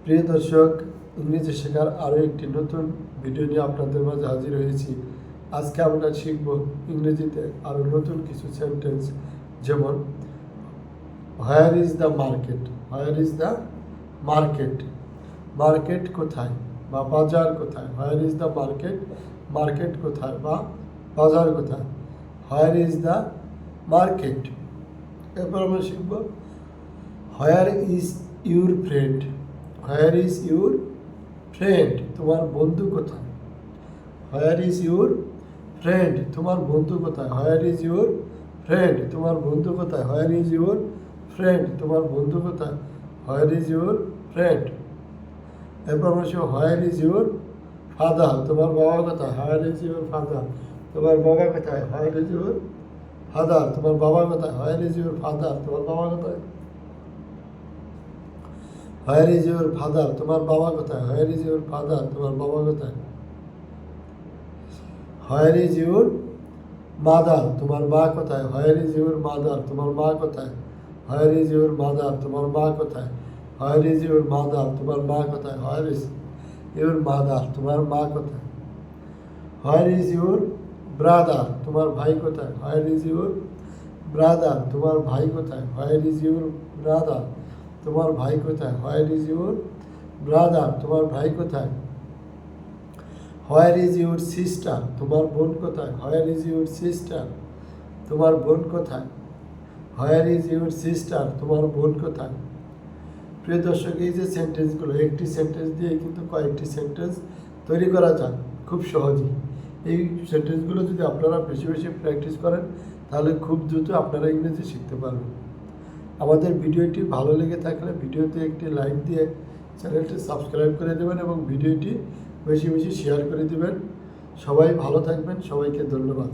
প্রিয় দর্শক, ইংরেজি শেখার আরও একটি নতুন ভিডিও নিয়ে আপনাদের মাঝে হাজির হয়েছি। আজকে আমরা শিখব ইংরেজিতে আরও নতুন কিছু সেন্টেন্স, যেমন where is the market. Where is the market, market কোথায় বা বাজার কোথায়। Where is the market, market কোথায় বা বাজার কোথায়। Where is the market. এরপর আমরা শিখব where is your friend. Where is your friend, তোমার বন্ধু কোথায়। হোয়ার ইজ ইউর ফ্রেন্ড, তোমার বন্ধু কোথায়। হোয়ার ইজ ইউর ফ্রেন্ড, তোমার বন্ধু কোথায়। হোয়ার ইজ ইউর ফ্রেন্ড, তোমার বন্ধু কোথায়। Where is your friend. এরপর আমরা শিখব হোয়ার ইজ ইউর ফাদার, তোমার বাবা কোথায়। হোয়ার ইজ ইউর ফাদার, তোমার বাবা কোথায়। হোয়ার ইজ ইউর ফাদার, তোমার বাবা কোথায়। হোয়ার ইজ ইউর ফাদার, তোমার বাবা কোথায়। হোয়ার ইজ ইউর ফাদার, তোমার বাবা কোথায়। হোয়ার ইজ ইউর ফাদার, তোমার বাবা কোথায়। হোয়ার ইজ ইউর মাদার, তোমার মা কোথায়। হোয়ার ইজ ইউর মাদার, তোমার মা কোথায়। হোয়ার ইজ ইউর মাদার, তোমার মা কোথায়। হোয়ার ইজ ইউর মাদার, তোমার মা কোথায়। হোয়ার ইজ ইউর মাদার, তোমার মা কোথায়। হোয়ার ইজ ইউর ব্রাদার, তোমার ভাই কোথায়। হোয়ার ইজ ইউর ব্রাদার, তোমার ভাই কোথায়। হোয়ার ইজ ইউর ব্রাদার, তোমার ভাই কোথায়। হোয়ার ইজ ইউর ব্রাদার, তোমার ভাই কোথায়। হোয়ার ইজ ইউর সিস্টার, তোমার বোন কোথায়। হোয়ার ইজ ইউর সিস্টার, তোমার বোন কোথায়। হোয়ার ইজ ইউর সিস্টার, তোমার বোন কোথায়। প্রিয় দর্শক, এই যে সেন্টেন্সগুলো, একটি সেন্টেন্স দিয়ে কিন্তু কয়েকটি সেন্টেন্স তৈরি করা যায় খুব সহজেই। এই সেন্টেন্সগুলো যদি আপনারা বেশি বেশি প্র্যাকটিস করেন, তাহলে খুব দ্রুত আপনারা ইংরেজি শিখতে পারবেন। আমাদের ভিডিওটি ভালো লেগে থাকলে ভিডিওতে একটি লাইক দিয়ে চ্যানেলটি সাবস্ক্রাইব করে দেবেন এবং ভিডিওটি বেশি বেশি শেয়ার করে দেবেন। সবাই ভালো থাকবেন, সবাইকে ধন্যবাদ।